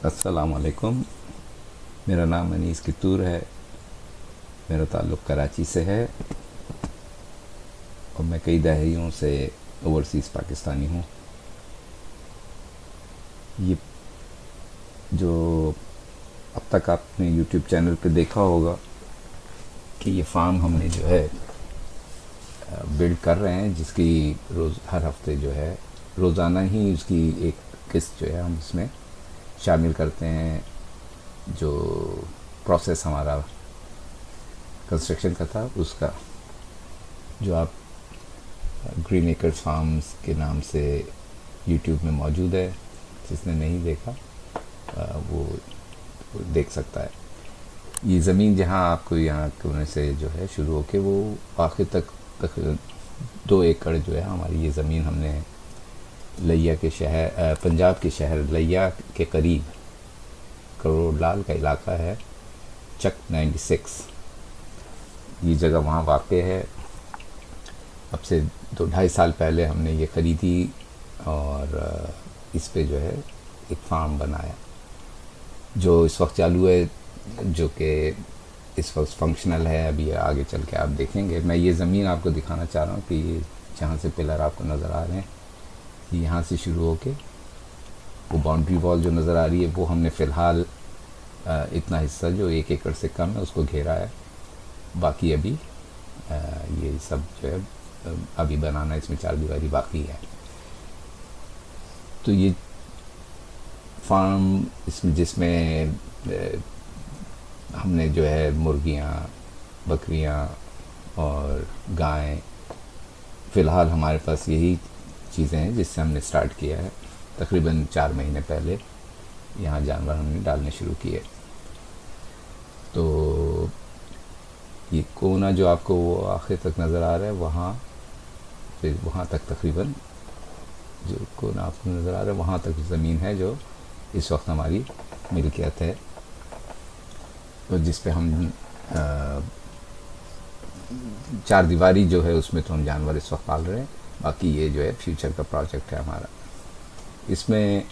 अस्सलाम वालेकुम। मेरा नाम अनीस कित्तूर है। मेरा ताल्लुक़ कराची से है और मैं कई दहाइयों से ओवरसीज़ पाकिस्तानी हूँ। ये जो अब तक आपने यूट्यूब चैनल पे देखा होगा कि ये फार्म हमने जो है बिल्ड कर रहे हैं, जिसकी रोज़ हर हफ्ते जो है रोज़ाना ही उसकी एक किस्त जो है हम इसमें शामिल करते हैं। जो प्रोसेस हमारा कंस्ट्रक्शन का था उसका, जो आप ग्रीन एकर्स फार्म्स के नाम से यूट्यूब में मौजूद है। जिसने नहीं देखा वो देख सकता है। ये ज़मीन जहाँ आपको यहाँ कोने से जो है शुरू होके वो आखिर तक तकरीबन 2 एकड़ जो है हमारी ये ज़मीन हमने लिया के शहर, पंजाब के शहर लिया के करीब करोड़ लाल का इलाका है, चक 96। ये जगह वहाँ वाक़ है। अब से 2-2.5 साल पहले हमने ये ख़रीदी और इस पे जो है एक फार्म बनाया जो इस वक्त चालू है, जो कि इस वक्त फंक्शनल है। अभी आगे चल के आप देखेंगे। मैं ये ज़मीन आपको दिखाना चाह रहा हूँ कि ये जहाँ से पिलर आपको नज़र आ रहे हैं, यहाँ से शुरू होके वो बाउंड्री वॉल जो नज़र आ रही है वो हमने फ़िलहाल इतना हिस्सा जो 1 एकड़ से कम है उसको घेरा है। बाकी अभी ये सब जो है अभी बनाना, इसमें 4 दीवारी बाकी है। तो ये फार्म इसमें जिसमें हमने जो है मुर्गियाँ, बकरियाँ और गायें, फ़िलहाल हमारे पास यही चीज़ें हैं जिससे हमने स्टार्ट किया है। तकरीबन 4 महीने पहले यहाँ जानवर हमने डालने शुरू किए। तो ये कोना जो आपको वो आखिर तक नज़र आ रहा है, वहाँ फिर वहाँ तक तकरीबन जो कोना आपको नज़र आ रहा है वहाँ तक ज़मीन है जो इस वक्त हमारी मिल्कियत है, तो जिस पे हम 4 दीवारी जो है उसमें तो हम जानवर इस वक्त पाल रहे हैं। बाकी ये जो है फ्यूचर का प्रोजेक्ट है हमारा। इसमें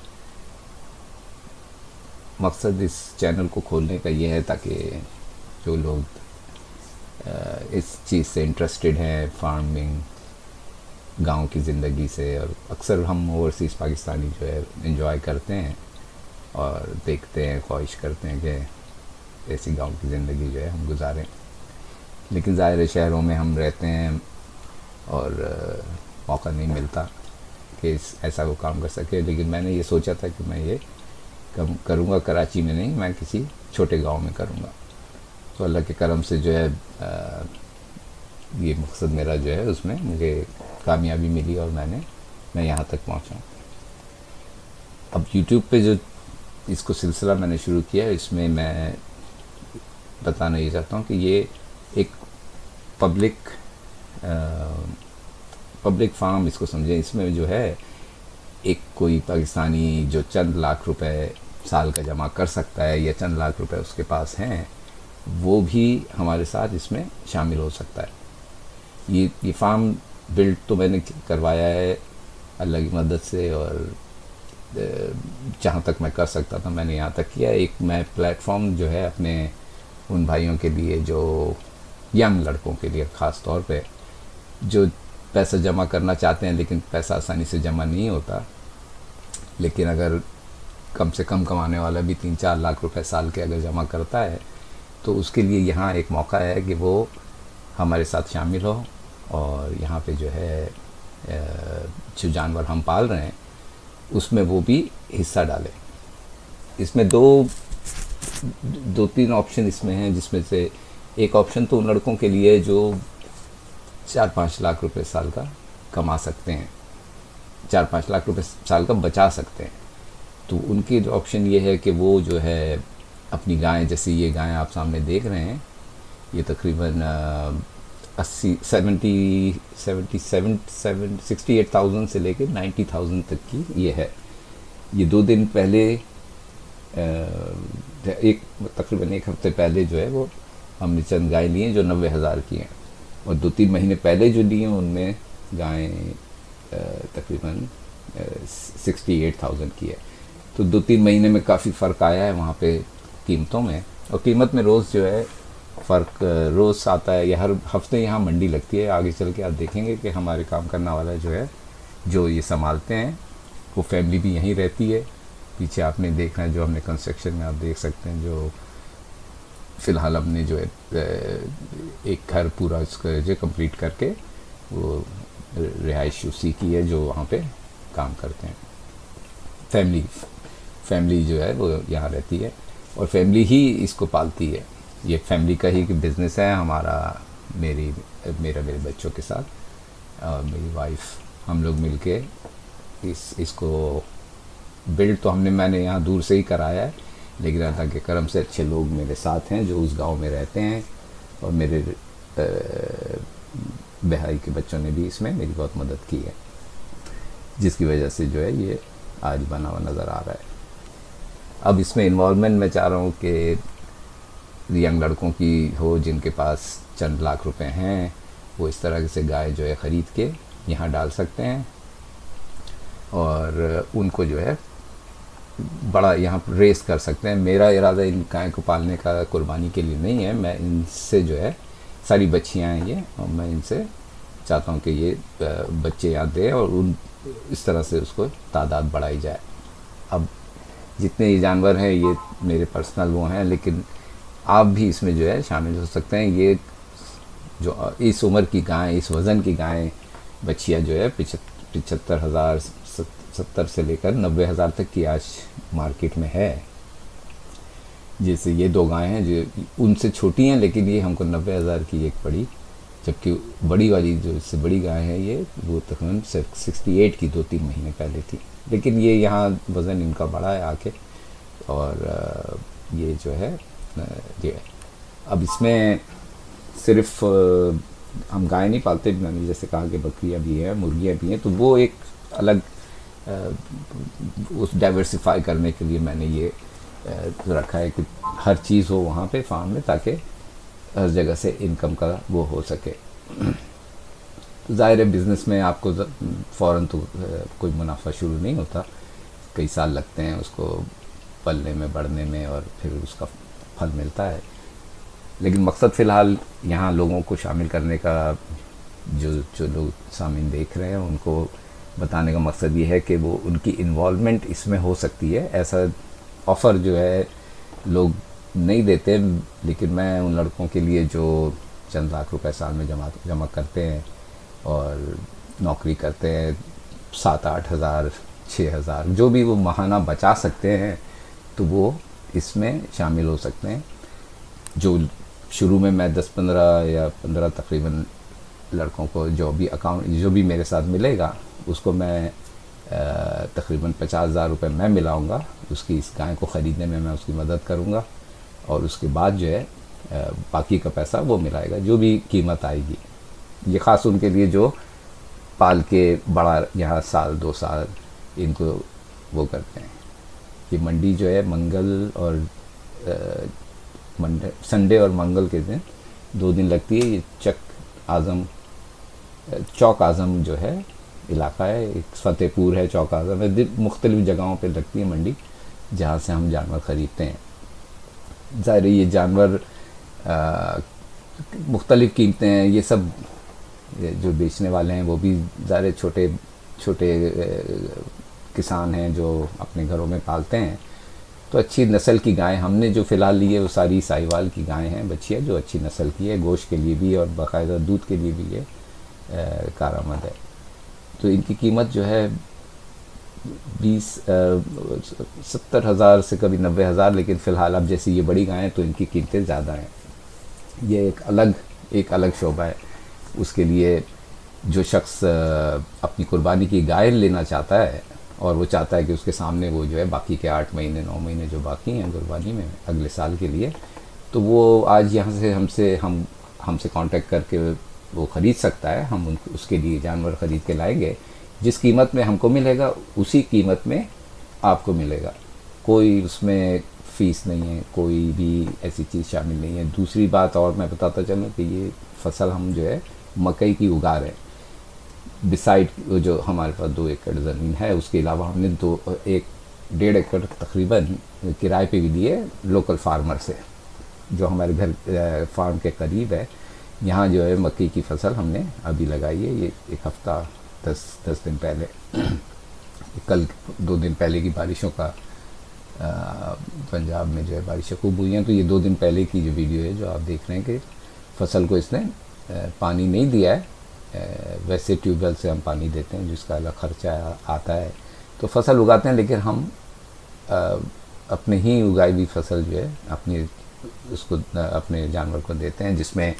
मकसद इस चैनल को खोलने का ये है ताकि जो लोग इस चीज़ से इंटरेस्टेड हैं, फार्मिंग, गांव की ज़िंदगी से, और अक्सर हम ओवरसीज़ पाकिस्तानी जो है एंजॉय करते हैं और देखते हैं, ख्वाहिश करते हैं कि ऐसी गांव की ज़िंदगी जो है हम गुजारें। लेकिन ज़ाहिर शहरों में हम रहते हैं और मौका नहीं मिलता कि ऐसा वो काम कर सके। लेकिन मैंने ये सोचा था कि मैं ये कम करूँगा, कराची में नहीं, मैं किसी छोटे गांव में करूँगा। तो अल्लाह के करम से जो है ये मकसद मेरा जो है उसमें मुझे कामयाबी मिली और मैं यहाँ तक पहुँचा। अब यूट्यूब पे जो इसको सिलसिला मैंने शुरू किया, इसमें मैं बताना ये चाहता हूँ कि ये एक पब्लिक फार्म इसको समझें। इसमें जो है एक कोई पाकिस्तानी जो चंद लाख रुपए साल का जमा कर सकता है या चंद लाख रुपए उसके पास हैं, वो भी हमारे साथ इसमें शामिल हो सकता है। ये फार्म बिल्ड तो मैंने करवाया है अल्लाह की मदद से, और जहाँ तक मैं कर सकता था मैंने यहाँ तक किया। एक मैं प्लेटफॉर्म जो है अपने उन भाइयों के लिए जो यंग लड़कों के लिए, ख़ास तौर पे जो पैसा जमा करना चाहते हैं लेकिन पैसा आसानी से जमा नहीं होता, लेकिन अगर कम से कम कमाने वाला भी 3-4 लाख रुपए साल के अगर जमा करता है तो उसके लिए यहाँ एक मौका है कि वो हमारे साथ शामिल हो और यहाँ पे जो है जो जानवर हम पाल रहे हैं उसमें वो भी हिस्सा डालें। इसमें 2-3 ऑप्शन इसमें हैं, जिसमें से एक ऑप्शन तो उन लड़कों के लिए जो 4-5 लाख रुपए साल का कमा सकते हैं, 4-5 लाख रुपए साल का बचा सकते हैं। तो उनकी ऑप्शन ये है कि वो जो है अपनी गायें, जैसे ये गायें आप सामने देख रहे हैं, ये तकरीबन 68,000 से लेकर 90,000 तक की ये है। ये 2 दिन पहले तकरीबन 1 हफ्ते पहले जो है वो हमने चंद गायें ली हैं जो 90,000 की हैं, और 2-3 महीने पहले जो ली हैं उनमें गायें तकरीबन 68,000 की है। तो 2-3 महीने में काफ़ी फ़र्क आया है वहाँ पे कीमतों में। और कीमत में रोज़ जो है फ़र्क रोज़ आता है। या हर हफ्ते यहाँ मंडी लगती है। आगे चल के आप देखेंगे कि हमारे काम करने वाला जो है, जो ये संभालते हैं, वो फैमिली भी यहीं रहती है। पीछे आपने देखना है, जो हमने कंस्ट्रक्शन में आप देख सकते हैं, जो फ़िलहाल हमने जो है एक घर पूरा इसका जो कंप्लीट करके वो रिहाइश उसी की है जो वहाँ पे काम करते हैं। फैमिली जो है वो यहाँ रहती है और फैमिली ही इसको पालती है। ये फैमिली का ही बिज़नेस है हमारा। मेरे बच्चों के साथ और मेरी वाइफ, हम लोग मिलके इसको बिल्ड तो मैंने यहाँ दूर से ही कराया है, लेकिन अल्लाह के करम से अच्छे लोग मेरे साथ हैं जो उस गांव में रहते हैं। और मेरे भाई के बच्चों ने भी इसमें मेरी बहुत मदद की है, जिसकी वजह से जो है ये आज बना हुआ नज़र आ रहा है। अब इसमें इन्वॉल्वमेंट मैं चाह रहा हूँ कि यंग लड़कों की हो, जिनके पास चंद लाख रुपए हैं, वो इस तरह से गाय जो है ख़रीद के यहाँ डाल सकते हैं और उनको जो है बड़ा यहाँ रेस कर सकते हैं। मेरा इरादा इन गाय को पालने का कुर्बानी के लिए नहीं है। मैं इनसे जो है, सारी बच्चियाँ हैं ये, और मैं इनसे चाहता हूँ कि ये बच्चे यहाँ दें और इस तरह से उसको तादाद बढ़ाई जाए। अब जितने ये जानवर हैं ये मेरे पर्सनल वो हैं, लेकिन आप भी इसमें जो है शामिल हो सकते हैं। ये जो इस उम्र की गाय, इस वज़न की गाय बच्चियाँ जो है 75,000 70 से लेकर 90,000 तक की आज मार्केट में है। जैसे ये 2 गायें हैं जो उनसे छोटी हैं, लेकिन ये हमको 90,000 की एक पड़ी, जबकि बड़ी वाली जो इससे बड़ी गाय है ये, वो तकरीबन 68 की 2-3 महीने पहले थी। लेकिन ये यहाँ वज़न इनका बड़ा है आके, और ये जो है ये अब इसमें सिर्फ हम गाय नहीं पालते, मैंने जैसे कहा कि बकरियाँ भी हैं, मुर्गियाँ भी हैं, तो वो एक अलग उस डाइवर्सिफाई करने के लिए मैंने ये रखा है कि हर चीज़ हो वहाँ पे फार्म में, ताकि हर जगह से इनकम का वो हो सके। तो ज़ाहिर है बिज़नेस में आपको फ़ौरन तो कोई मुनाफा शुरू नहीं होता, कई साल लगते हैं उसको पलने में, बढ़ने में, और फिर उसका फल मिलता है। लेकिन मकसद फ़िलहाल यहाँ लोगों को शामिल करने का, जो लोग सामीन देख रहे हैं उनको बताने का मकसद ये है कि वो उनकी इन्वॉल्वमेंट इसमें हो सकती है। ऐसा ऑफ़र जो है लोग नहीं देते, लेकिन मैं उन लड़कों के लिए जो चंद लाख रुपए साल में जमा करते हैं और नौकरी करते हैं, 7-8 हज़ार 6 हज़ार जो भी वो माहाना बचा सकते हैं, तो वो इसमें शामिल हो सकते हैं। जो शुरू में मैं 10-15 या 15 तकरीबन लड़कों को जो भी मेरे साथ मिलेगा, उसको मैं तकरीबन 50,000 रुपये मैं मिलाऊंगा। उसकी इस गाय को ख़रीदने में मैं उसकी मदद करूंगा, और उसके बाद जो है बाकी का पैसा वो मिलाएगा, जो भी कीमत आएगी। ये ख़ास उनके लिए जो पाल के बड़ा यहाँ 1-2 साल इनको वो करते हैं। ये मंडी जो है मंगल और संडे और मंगल के दिन 2 दिन लगती है। ये चौक आज़म जो है इलाका है, एक फ़तेहपुर है, चौक आज़म है, मुख्तलिफ़ जगहों पे लगती है मंडी, जहाँ से हम जानवर ख़रीदते हैं। ज़ाहिर ये जानवर मुख्तलिफ़ कीमतें हैं। ये सब जो बेचने वाले हैं वो भी ज़ाहिर छोटे किसान हैं जो अपने घरों में पालते हैं। तो अच्छी नस्ल की गाय हमने जो फ़िलहाल ली है वो सारी साहिवाल की गायें हैं, बच्चियाँ, जो अच्छी नस्ल की है, गोश्त के लिए भी और बाकायदा दूध के लिए भी ये कारआमद है। तो इनकी कीमत जो है 70,000 से कभी 90,000, लेकिन फ़िलहाल अब जैसे ये बड़ी गायें तो इनकी कीमतें ज़्यादा हैं। ये एक अलग शोबा है। उसके लिए जो शख्स अपनी कुर्बानी की गाय लेना चाहता है और वो चाहता है कि उसके सामने वो जो है बाकी के 8 महीने 9 महीने जो बाकी हैं कुर्बानी में अगले साल के लिए, तो वो आज यहाँ से हमसे कांटेक्ट करके वो ख़रीद सकता है। हम उसके लिए जानवर ख़रीद के लाएंगे, जिस कीमत में हमको मिलेगा उसी कीमत में आपको मिलेगा। कोई उसमें फ़ीस नहीं है, कोई भी ऐसी चीज़ शामिल नहीं है। दूसरी बात और मैं बताता चलूँ कि ये फसल हम जो है मकई की उगा रहे हैं। बिसाइड जो हमारे पास 2 एकड़ ज़मीन है, उसके अलावा हमने एक 1.5 एकड़ तकरीबन किराए पे भी लिए लोकल फार्मर से, जो हमारे घर फार्म के करीब है। यहाँ जो है मक्की की फसल हमने अभी लगाई है, ये 1 हफ्ता 10 दिन पहले, कल 2 दिन पहले की बारिशों का पंजाब में जो है बारिशें खूब हुई हैं। तो ये 2 दिन पहले की जो वीडियो है जो आप देख रहे हैं कि फसल को इसने पानी नहीं दिया है, वैसे ट्यूबवेल से हम पानी देते हैं जिसका अलग खर्चा आता है। तो फसल उगाते हैं, लेकिन हम अपने ही उगाई हुई फसल जो है अपनी उसको अपने जानवर को देते हैं, जिसमें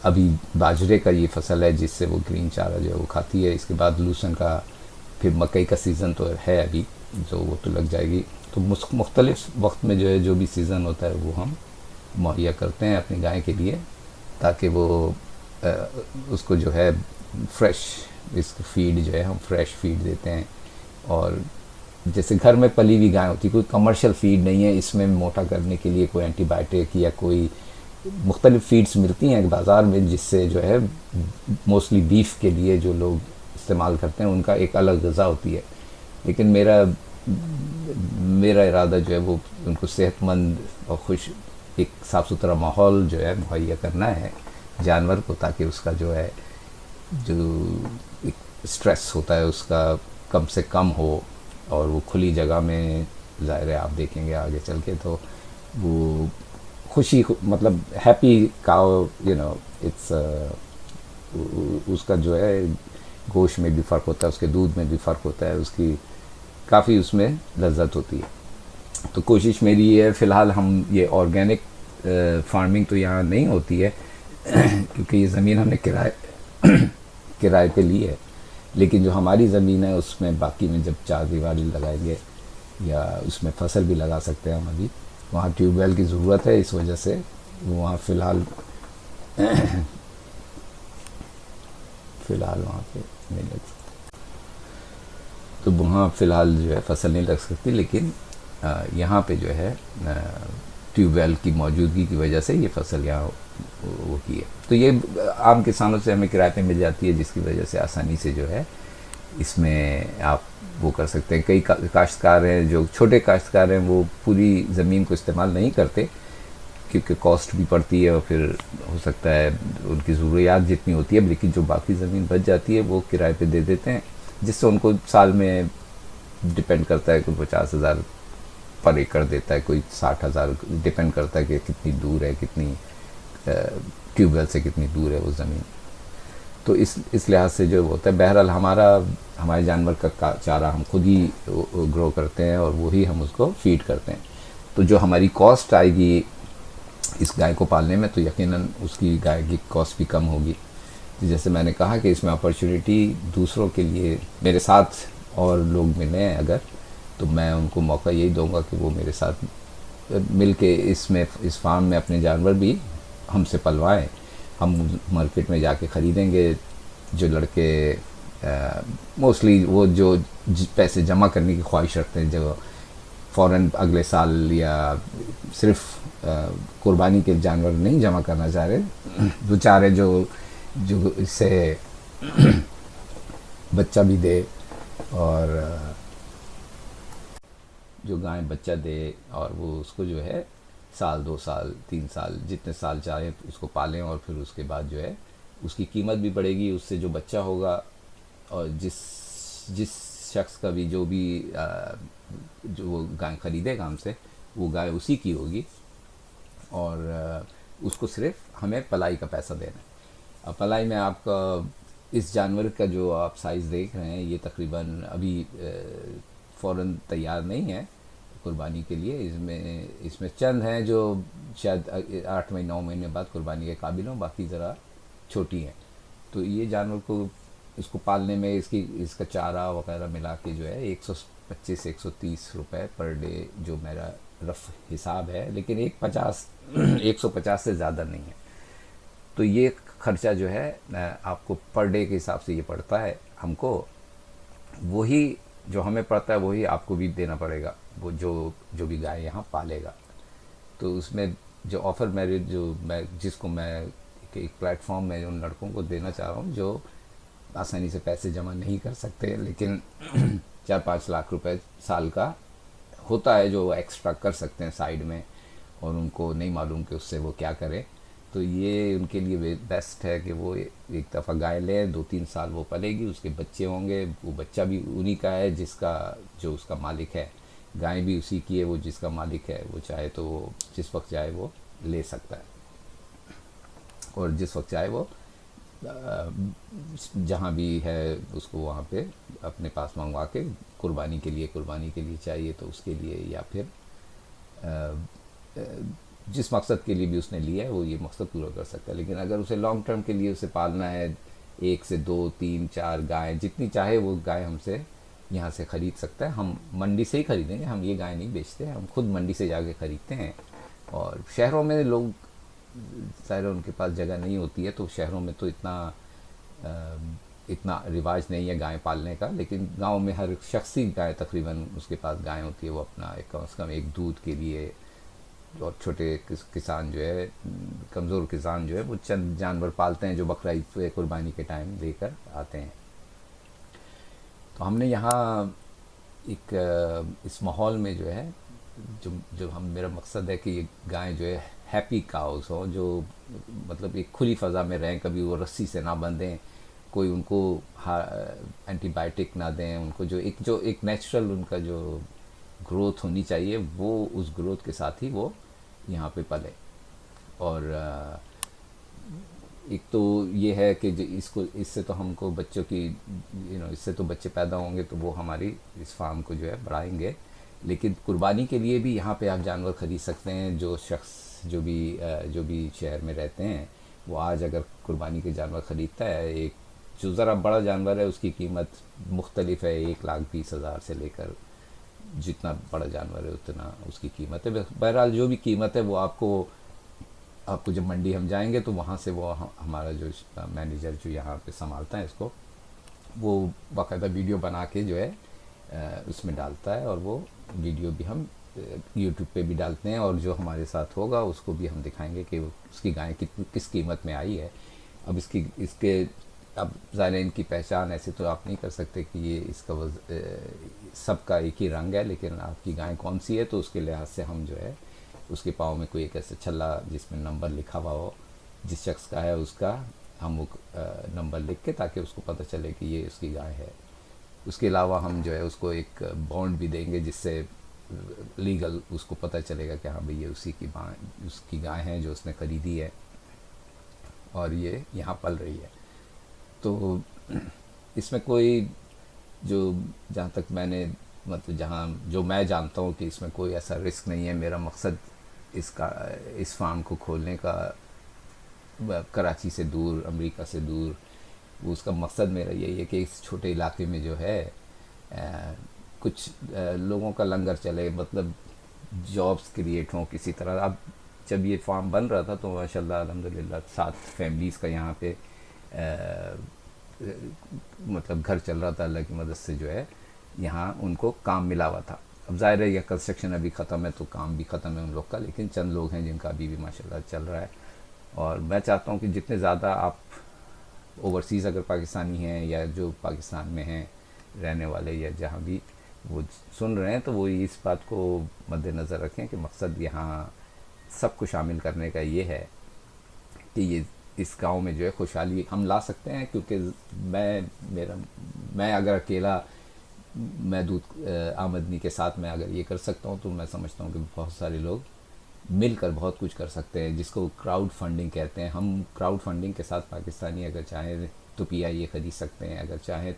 अभी बाजरे का ये फसल है जिससे वो ग्रीन चारा जो है वो खाती है। इसके बाद लूसन का, फिर मकई का सीज़न तो है अभी, जो वो तो लग जाएगी। तो मुख्तलिफ वक्त में जो है जो भी सीज़न होता है वो हम मुहैया करते हैं अपनी गाय के लिए, ताकि वो उसको जो है फ्रेश, इसको फीड जो है हम फ्रेश फीड देते हैं। और जैसे घर में पली हुई गाय होती है, कोई कमर्शियल फीड नहीं है, इसमें मोटा करने के लिए कोई एंटीबायोटिक या कोई मुख्तलिफ फीड्स मिलती हैं बाज़ार में, जिससे जो है मोस्टली बीफ के लिए जो लोग इस्तेमाल करते हैं उनका एक अलग ग़िज़ा होती है। लेकिन मेरा इरादा जो है वो उनको सेहतमंद और खुश एक साफ़ सुथरा माहौल जो है मुहैया करना है जानवर को, ताकि उसका जो है जो एक स्ट्रेस होता है उसका कम से कम हो, और वो खुली जगह में, ज़ाहिर है आप देखेंगे आगे चल के तो वो खुशी, मतलब हैप्पी काउ, इट्स उसका जो है गोश्त में भी फ़र्क होता है, उसके दूध में भी फ़र्क होता है, उसकी काफ़ी उसमें लज्जत होती है। तो कोशिश मेरी ये है, फ़िलहाल हम ये ऑर्गेनिक फार्मिंग तो यहाँ नहीं होती है क्योंकि ये ज़मीन हमने किराए पे ली है, लेकिन जो हमारी ज़मीन है उसमें बाकी में जब 4 दीवारी लगाएंगे या उसमें फसल भी लगा सकते हैं हम। अभी वहाँ ट्यूबवेल की ज़रूरत है, इस वजह से वहाँ फ़िलहाल वहाँ पे नहीं लग सकती, तो वहाँ फ़िलहाल जो है फसल नहीं लग सकती। लेकिन यहाँ पे जो है ट्यूबवेल की मौजूदगी की वजह से ये फसल यहाँ वो की है। तो ये आम किसानों से हमें किराए पे मिल जाती है, जिसकी वजह से आसानी से जो है इसमें आप वो कर सकते हैं। कई काश्तकार हैं, जो छोटे काश्तकार हैं, वो पूरी ज़मीन को इस्तेमाल नहीं करते क्योंकि कॉस्ट भी पड़ती है और फिर हो सकता है उनकी ज़रूरियात जितनी होती है, लेकिन जो बाकी ज़मीन बच जाती है वो किराए पे दे देते हैं, जिससे उनको साल में डिपेंड करता है, कोई 50,000 पर एकड़ देता है, कोई 60,000, डिपेंड करता है कि कितनी दूर है, कितनी ट्यूबवेल से कितनी दूर है वो ज़मीन। तो इस लिहाज से जो होता है, बहरहाल हमारे जानवर का चारा हम खुद ही ग्रो करते हैं और वही हम उसको फीड करते हैं। तो जो हमारी कॉस्ट आएगी इस गाय को पालने में, तो यकीनन उसकी गाय की कॉस्ट भी कम होगी। जैसे मैंने कहा कि इसमें अपॉर्चुनिटी दूसरों के लिए, मेरे साथ और लोग मिले हैं अगर, तो मैं उनको मौका यही दूंगा कि वो मेरे साथ मिल के इस फार्म में अपने जानवर भी हमसे पलवाएं। हम मार्केट में जाके ख़रीदेंगे। जो लड़के मोस्टली वो जो पैसे जमा करने की ख्वाहिश रखते हैं, जो फ़ौरन अगले साल या सिर्फ कुर्बानी के जानवर नहीं जमा करना चाह रहे, जो चाह रहे जो इससे बच्चा भी दे, और जो गाय बच्चा दे और वो उसको जो है साल 2 साल 3 साल जितने साल चाहे उसको पालें, और फिर उसके बाद जो है उसकी कीमत भी बढ़ेगी, उससे जो बच्चा होगा, और जिस शख्स का भी जो वो गाय ख़रीदेगा हमसे, वो गाय उसी की होगी, और उसको सिर्फ हमें पलाई का पैसा देना है। अब पलाई में आपका इस जानवर का जो आप साइज़ देख रहे हैं, ये तकरीबन अभी फ़ौरन तैयार नहीं है कुर्बानी के लिए। इसमें चंद हैं जो शायद 8 महीने 9 महीने बाद कुर्बानी के काबिल हों, बाकी ज़रा छोटी हैं। तो ये जानवर को इसको पालने में इसका चारा वगैरह मिला के जो है 125 से 130 रुपये पर डे जो मेरा रफ हिसाब है, लेकिन 150 से ज़्यादा नहीं है। तो ये ख़र्चा जो है आपको पर डे के हिसाब से ये पड़ता है हमको, वही जो हमें पड़ता है वही आपको भी देना पड़ेगा, वो जो भी गाय यहाँ पालेगा। तो उसमें जो ऑफ़र जिसको मैं एक प्लेटफॉर्म में उन लड़कों को देना चाह रहा हूँ जो आसानी से पैसे जमा नहीं कर सकते, लेकिन 4-5 लाख रुपए साल का होता है जो एक्स्ट्रा कर सकते हैं साइड में, और उनको नहीं मालूम कि उससे वो क्या करें, तो ये उनके लिए बेस्ट है कि वो एक दफ़ा गाय लें, 2-3 साल वो पलेगी, उसके बच्चे होंगे, वो बच्चा भी उन्हीं का है जिसका, जो उसका मालिक है, गाय भी उसी की है, वो जिसका मालिक है, वो चाहे तो वो जिस वक्त चाहे वो ले सकता है, और जिस वक्त चाहे वो जहाँ भी है उसको वहाँ पे अपने पास मंगवा के कुर्बानी के लिए चाहिए तो उसके लिए, या फिर जिस मकसद के लिए भी उसने लिया है वो ये मकसद पूरा कर सकता है। लेकिन अगर उसे लॉन्ग टर्म के लिए उसे पालना है, 1 से 2, 3, 4 गाय जितनी चाहे वो गाय हमसे यहाँ से ख़रीद सकता है। हम मंडी से ही ख़रीदेंगे, हम ये गाय नहीं बेचते, हम खुद मंडी से जाके ख़रीदते हैं। और शहरों में लोग ज़ाहिर है उनके पास जगह नहीं होती है, तो शहरों में तो इतना रिवाज नहीं है गाय पालने का, लेकिन गांव में हर शख्स ही गाय तकरीबन उसके पास गाय होती है, वो अपना कम से कम एक दूध के लिए, और छोटे किसान जो है, कमज़ोर किसान जो है, वो चंद जानवर पालते हैं जो बकरा ईद पे कुर्बानी के टाइम लेकर आते हैं। तो हमने यहाँ एक इस माहौल में जो है, जो जो हम मेरा मकसद है कि ये गाय जो है हैप्पी काउस हो, जो मतलब एक खुली फ़ज़ा में रहें, कभी वो रस्सी से ना बंधें, कोई उनको एंटीबायोटिक ना दें, उनको जो एक नेचुरल उनका जो ग्रोथ होनी चाहिए वो उस ग्रोथ के साथ ही वो यहाँ पे पले। और एक तो ये है कि जो इससे तो हमको बच्चों की इससे तो बच्चे पैदा होंगे तो वो हमारी इस फार्म को जो है बढ़ाएंगे। लेकिन कुर्बानी के लिए भी यहाँ पे आप जानवर ख़रीद सकते हैं। जो शख्स जो भी शहर में रहते हैं वो आज अगर कुर्बानी के जानवर ख़रीदता है, एक जो ज़रा बड़ा जानवर है उसकी कीमत मुख्तलिफ है, 1,20,000 से लेकर जितना बड़ा जानवर है उतना उसकी कीमत है। बहरहाल जो भी कीमत है वो आपको जब मंडी हम जाएंगे तो वहाँ से वो हमारा जो मैनेजर जो यहाँ पे संभालता है इसको, वो बाकायदा वीडियो बना के जो है उसमें डालता है, और वो वीडियो भी हम यूट्यूब पे भी डालते हैं, और जो हमारे साथ होगा उसको भी हम दिखाएंगे कि उसकी गाय किस कीमत में आई है। अब इसके अब ज़ाहिर है इनकी पहचान ऐसे तो आप नहीं कर सकते कि ये इसका सबका एक ही रंग है, लेकिन आपकी गाय कौन सी है तो उसके लिहाज से हम जो है उसके पाँव में कोई एक ऐसा छल्ला जिसमें नंबर लिखा हुआ हो जिस शख्स का है, उसका हम वो नंबर लिख के, ताकि उसको पता चले कि ये उसकी गाय है। उसके अलावा हम जो है उसको एक बॉन्ड भी देंगे जिससे लीगल उसको पता चलेगा कि हाँ भाई ये उसकी गाय है जो उसने ख़रीदी है और ये यहाँ पल रही है। तो इसमें कोई जहाँ तक मैंने जो मैं जानता हूँ कि इसमें कोई ऐसा रिस्क नहीं है। मेरा मकसद इस फार्म को खोलने का कराची से दूर, अमेरिका से दूर, वो उसका मकसद मेरा यही है कि इस छोटे इलाके में जो है कुछ लोगों का लंगर चले, मतलब जॉब्स क्रिएट हों किसी तरह। अब जब ये फार्म बन रहा था तो माशाल्लाह अल्हम्दुलिल्लाह 7 फैमिलीज़ का यहाँ पे मतलब घर चल रहा था, अल्लाह की मदद से जो है यहाँ उनको काम मिला हुआ था। अब ज़ाहिर है यह कंस्ट्रक्शन अभी ख़त्म है तो काम भी ख़त्म है उन लोग का, लेकिन चंद लोग हैं जिनका अभी भी माशाल्लाह चल रहा है। और मैं चाहता हूँ कि जितने ज़्यादा आप ओवरसीज़ अगर पाकिस्तानी हैं या जो पाकिस्तान में हैं रहने वाले या जहाँ भी वो सुन रहे हैं, तो वो इस बात को मद्देनज़र रखें कि मकसद यहाँ सबको शामिल करने का ये है कि ये इस गांव में जो है खुशहाली हम ला सकते हैं। क्योंकि मैं अगर अकेला मैं दूध आमदनी के साथ मैं अगर ये कर सकता हूँ तो मैं समझता हूँ कि बहुत सारे लोग मिलकर बहुत कुछ कर सकते हैं, जिसको क्राउड फंडिंग कहते हैं। हम क्राउड फंडिंग के साथ पाकिस्तानी अगर चाहें तो PIA ख़रीद सकते हैं, अगर चाहें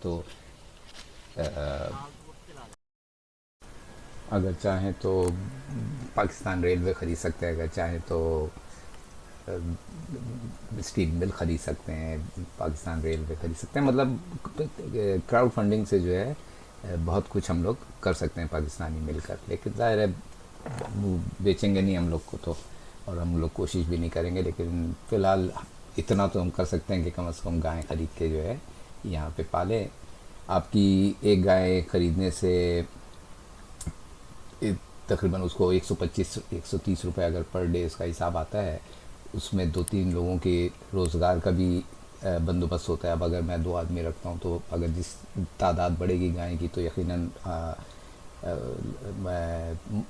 तो पाकिस्तान रेलवे ख़रीद सकते हैं, अगर चाहें तो स्टील मिल ख़रीद सकते हैं, पाकिस्तान रेलवे ख़रीद सकते हैं। मतलब क्राउड फंडिंग से जो है बहुत कुछ हम लोग कर सकते हैं पाकिस्तानी मिलकर। लेकिन ज़ाहिर है वो बेचेंगे नहीं हम लोग को तो, और हम लोग कोशिश भी नहीं करेंगे। लेकिन फ़िलहाल इतना तो हम कर सकते हैं कि कम से कम गाय ख़रीद के जो है यहाँ पे पालें। आपकी एक गाय ख़रीदने से तकरीबन उसको 125-130 रुपये अगर पर डे उसका हिसाब आता है, उसमें 2-3 लोगों के रोज़गार का भी बंदोबस्त होता है। अब अगर मैं 2 आदमी रखता हूँ तो अगर जिस तादाद बढ़ेगी गाय की तो यकीनन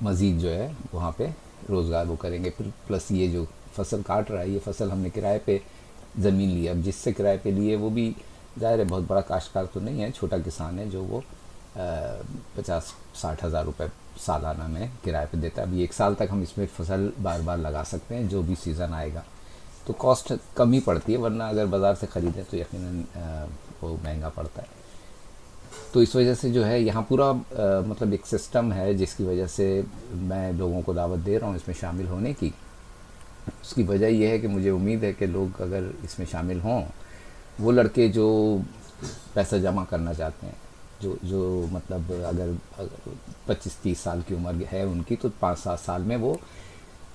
मज़ीद जो है वहाँ पे रोज़गार वो करेंगे। फिर प्लस ये जो फसल काट रहा है, ये फसल हमने किराए पे ज़मीन ली है। अब जिससे किराए पे लिए वो भी ज़ाहिर है बहुत बड़ा काश्तकार तो नहीं है, छोटा किसान है जो वो 50-60 हज़ार रुपये सालाना में किराए पे देता है। अभी 1 साल तक हम इसमें फसल बार बार लगा सकते हैं, जो भी सीज़न आएगा। तो कॉस्ट कम ही पड़ती है, वरना अगर बाज़ार से ख़रीदें तो यकीनन वो महंगा पड़ता है। तो इस वजह से जो है यहाँ पूरा मतलब एक सिस्टम है जिसकी वजह से मैं लोगों को दावत दे रहा हूँ इसमें शामिल होने की। उसकी वजह यह है कि मुझे उम्मीद है कि लोग अगर इसमें शामिल हों, वो लड़के जो पैसा जमा करना चाहते हैं, जो जो मतलब अगर 25-30 साल की उम्र है उनकी, तो 5-7 साल में वो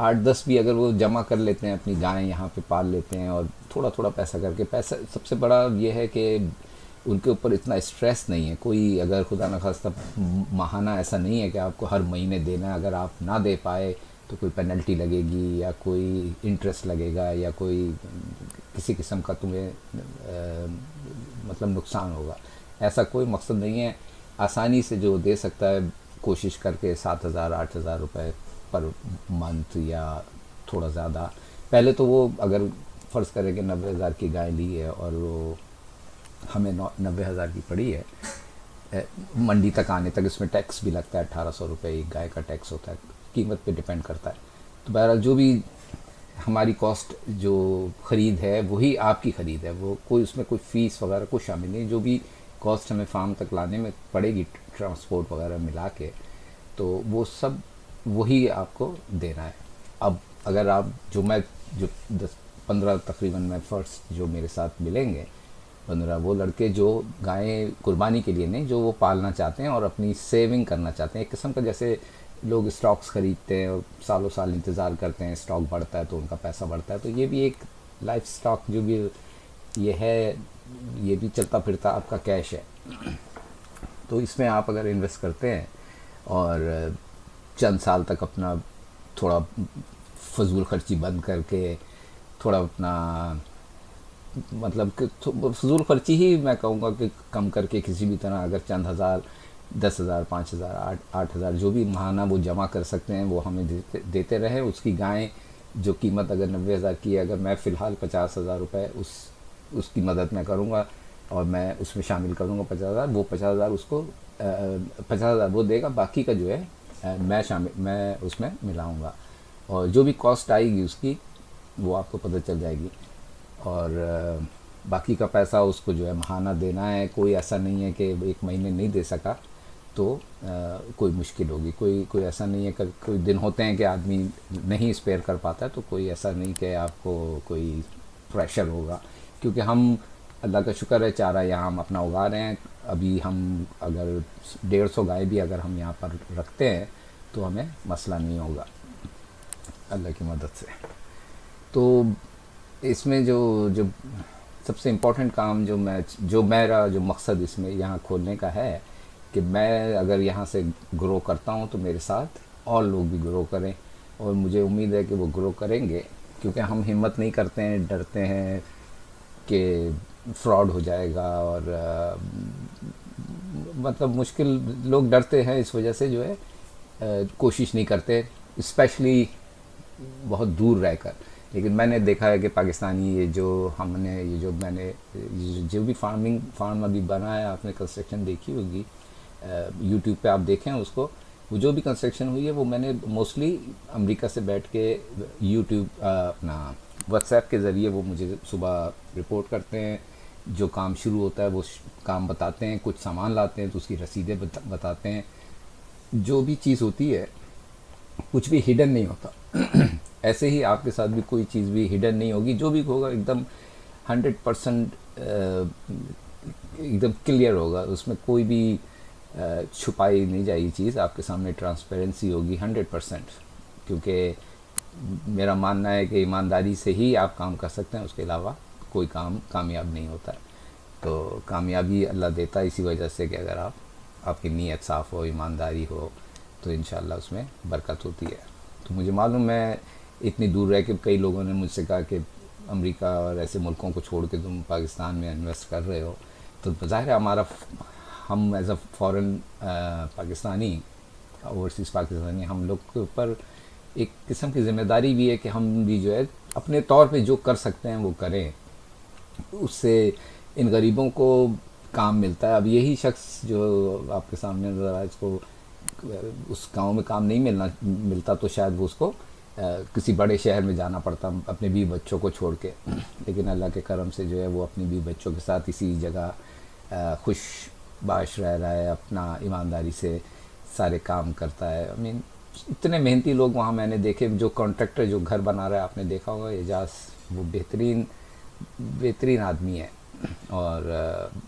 8-10 भी अगर वो जमा कर लेते हैं, अपनी गाय यहाँ पे पाल लेते हैं और थोड़ा थोड़ा पैसा करके, पैसा सबसे बड़ा ये है कि उनके ऊपर इतना स्ट्रेस नहीं है। कोई अगर खुदा न खास्ता माहाना ऐसा नहीं है कि आपको हर महीने देना है, अगर आप ना दे पाए तो कोई पेनल्टी लगेगी या कोई इंटरेस्ट लगेगा या कोई किसी किस्म का तुम्हें मतलब नुकसान होगा, ऐसा कोई मकसद नहीं है। आसानी से जो दे सकता है कोशिश करके 7,000-8,000 रुपये पर मंथ या थोड़ा ज़्यादा। पहले तो वो अगर फ़र्ज़ करें कि 90,000 की गाय ली है और वो हमें 90,000 की पड़ी है, मंडी तक आने तक इसमें टैक्स भी लगता है, 1,800 रुपये एक गाय का टैक्स होता है, कीमत पे डिपेंड करता है। तो बहरहाल जो भी हमारी कॉस्ट जो ख़रीद है वही आपकी ख़रीद है, वो कोई उसमें कोई फ़ीस वगैरह कुछ शामिल नहीं। जो भी कॉस्ट हमें फार्म तक लाने में पड़ेगी ट्रांसपोर्ट वगैरह मिला के, तो वो सब वही आपको देना है। अब अगर आप जो 10-15 तकरीबन मैं फर्स्ट जो मेरे साथ मिलेंगे 15 वो लड़के जो गायें कुर्बानी के लिए नहीं, जो वो पालना चाहते हैं और अपनी सेविंग करना चाहते हैं। एक किस्म का जैसे लोग स्टॉक्स खरीदते हैं और सालों साल इंतज़ार करते हैं, स्टॉक बढ़ता है तो उनका पैसा बढ़ता है, तो ये भी एक लाइफ स्टॉक जो भी ये है, ये भी चलता फिरता आपका कैश है। तो इसमें आप अगर इन्वेस्ट करते हैं और चंद साल तक अपना थोड़ा फजूल खर्ची बंद करके, थोड़ा अपना मतलब कि फजूल खर्ची ही मैं कहूँगा कि कम करके, किसी भी तरह अगर चंद हज़ार, 10,000, 5,000, 8,000 जो भी माहाना वो जमा कर सकते हैं वो हमें देते रहे। उसकी गाय जो कीमत अगर 90,000 की है, अगर मैं फ़िलहाल 50,000 रुपये उसकी मदद मैं करूँगा और मैं उसमें शामिल करूँगा 50,000, वो 50,000 उसको 50,000 वो देगा, बाकी का जो है मैं उसमें मिलाऊँगा और जो भी कॉस्ट आएगी उसकी वो आपको पता चल जाएगी। और बाकी का पैसा उसको जो है माहाना देना है। कोई ऐसा नहीं है कि एक महीने नहीं दे सका तो कोई मुश्किल होगी, कोई ऐसा नहीं है कि कोई दिन होते हैं कि आदमी नहीं स्पेयर कर पाता है, तो कोई ऐसा नहीं कि आपको कोई प्रेशर होगा, क्योंकि हम अल्लाह का शुक्र है चारा यहाँ हम अपना उगा रहे हैं। अभी हम अगर 150 गाय भी अगर हम यहाँ पर रखते हैं तो हमें मसला नहीं होगा अल्लाह की मदद से। तो इसमें जो जो सबसे इम्पोर्टेंट काम जो मेरा जो मकसद इसमें यहाँ खोलने का है कि मैं अगर यहाँ से ग्रो करता हूँ तो मेरे साथ और लोग भी ग्रो करें, और मुझे उम्मीद है कि वो ग्रो करेंगे, क्योंकि हम हिम्मत नहीं करते हैं, डरते हैं कि फ्रॉड हो जाएगा और मतलब मुश्किल, लोग डरते हैं, इस वजह से जो है कोशिश नहीं करते, स्पेशली बहुत दूर रहकर। लेकिन मैंने देखा है कि पाकिस्तानी ये जो मैंने जो भी फार्म अभी बना है, आपने कंस्ट्रक्शन देखी होगी यूट्यूब पे, आप देखें उसको, वो जो भी कंस्ट्रक्शन हुई है वो मैंने मोस्टली अमेरिका से बैठ के यूट्यूब अपना व्हाट्सएप के ज़रिए वो मुझे सुबह रिपोर्ट करते हैं, जो काम शुरू होता है वो काम बताते हैं, कुछ सामान लाते हैं तो उसकी रसीदें बताते हैं। जो भी चीज़ होती है कुछ भी हिडन नहीं होता ऐसे ही आपके साथ भी कोई चीज़ भी हिडन नहीं होगी, जो भी होगा एकदम 100% एकदम क्लियर होगा, उसमें कोई भी छुपाई नहीं जाएगी चीज़, आपके सामने ट्रांसपेरेंसी होगी 100%। क्योंकि मेरा मानना है कि ईमानदारी से ही आप काम कर सकते हैं, उसके अलावा कोई काम कामयाब नहीं होता है। तो कामयाबी अल्लाह देता है इसी वजह से कि अगर आपकी नीयत साफ़ हो, ईमानदारी हो, तो इंशाअल्लाह उसमें बरकत होती है। तो मुझे मालूम, मैं इतनी दूर रह के कई लोगों ने मुझसे कहा कि अमेरिका और ऐसे मुल्कों को छोड़ के तुम पाकिस्तान में इन्वेस्ट कर रहे हो, तो ज़ाहिर है हम as a foreign Pakistani overseas Pakistani, हम लोग के ऊपर एक किस्म की ज़िम्मेदारी भी है कि हम भी जो है अपने तौर पे जो कर सकते हैं वो करें, उससे इन गरीबों को काम मिलता है। अब यही शख्स जो आपके सामने नज़र आया, इसको उस गांव में काम नहीं मिलता तो शायद वो उसको किसी बड़े शहर में जाना पड़ता अपने बीवी बच्चों को छोड़ के, लेकिन अल्लाह के करम से जो है वो अपनी बीवी बच्चों के साथ इसी जगह खुश बाश रह रहा है, अपना ईमानदारी से सारे काम करता है। आई मीन इतने मेहनती लोग वहाँ मैंने देखे, जो कॉन्ट्रैक्टर जो घर बना रहा है आपने देखा होगा एजाज, वो बेहतरीन बेहतरीन आदमी है और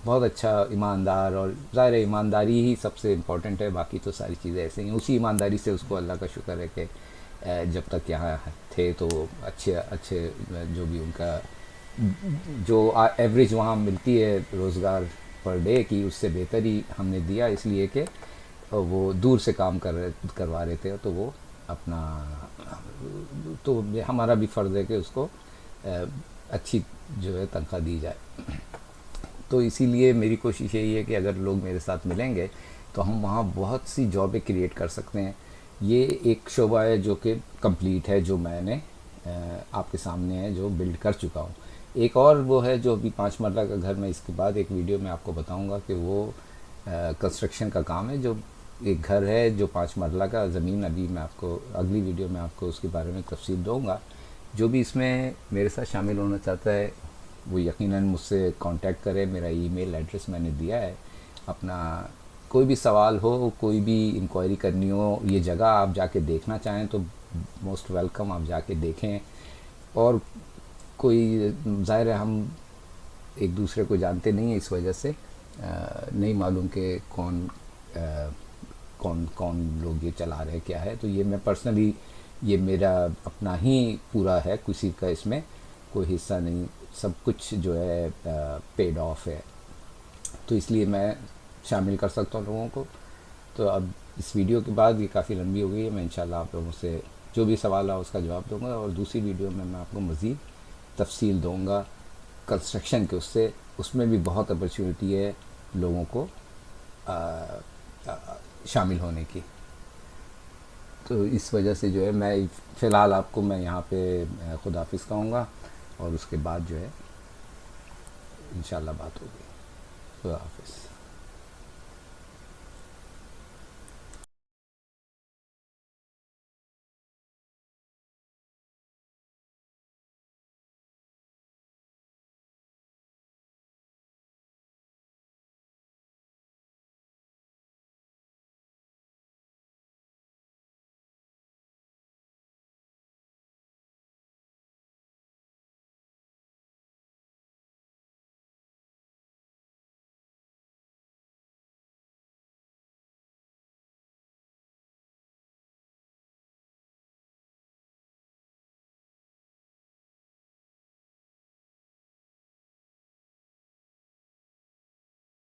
बहुत अच्छा ईमानदार, और ज़ाहिर है ईमानदारी ही सबसे इम्पोर्टेंट है, बाकी तो सारी चीज़ें ऐसे ही। उसी ईमानदारी से उसको अल्लाह का शुक्र है कि जब तक यहाँ थे तो अच्छे अच्छे जो भी उनका जो एवरेज वहाँ मिलती है रोज़गार पर डे की, उससे बेहतर ही हमने दिया, इसलिए कि वो दूर से काम करवा रहे थे, तो वो अपना, तो हमारा भी फ़र्ज़ है कि उसको अच्छी जो है तनख्वाह दी जाए। तो इसीलिए मेरी कोशिश यही है कि अगर लोग मेरे साथ मिलेंगे तो हम वहाँ बहुत सी जॉबें क्रिएट कर सकते हैं। ये एक शोबा है जो कि कंप्लीट है, जो मैंने आपके सामने है, जो बिल्ड कर चुका हूँ। एक और वो है जो अभी 5 मरला का घर, मैं इसके बाद एक वीडियो में आपको बताऊँगा कि वो कंस्ट्रक्शन का काम है, जो एक घर है जो 5 मरला का ज़मीन, अभी मैं आपको अगली वीडियो में आपको उसके बारे में तफसील दूँगा। जो भी इसमें मेरे साथ शामिल होना चाहता है वो यकीनन मुझसे कांटेक्ट करे, मेरा ईमेल एड्रेस मैंने दिया है। अपना कोई भी सवाल हो, कोई भी इंक्वायरी करनी हो, ये जगह आप जाके देखना चाहें तो मोस्ट वेलकम, आप जाके देखें। और कोई ज़ाहिर है हम एक दूसरे को जानते नहीं हैं, इस वजह से नहीं मालूम कि कौन कौन लोग ये चला रहे हैं क्या है। तो ये मैं पर्सनली, ये मेरा अपना ही पूरा है, किसी का इसमें कोई हिस्सा नहीं, सब कुछ जो है पेड ऑफ है, तो इसलिए मैं शामिल कर सकता हूँ लोगों को। तो अब इस वीडियो के बाद, ये काफ़ी लंबी हो गई है, मैं इंशाल्लाह आप लोगों से जो भी सवाल है उसका जवाब दूंगा, और दूसरी वीडियो में मैं आपको मज़ीद तफसील दूंगा कंस्ट्रक्शन के, उससे उसमें भी बहुत अपॉर्चुनिटी है लोगों को शामिल होने की। तो इस वजह से जो है मैं फ़िलहाल आपको मैं यहाँ पे खुदा हाफिज़ कहूँगा, और उसके बाद जो है इंशाल्लाह बात होगी। खुदा हाफिज़।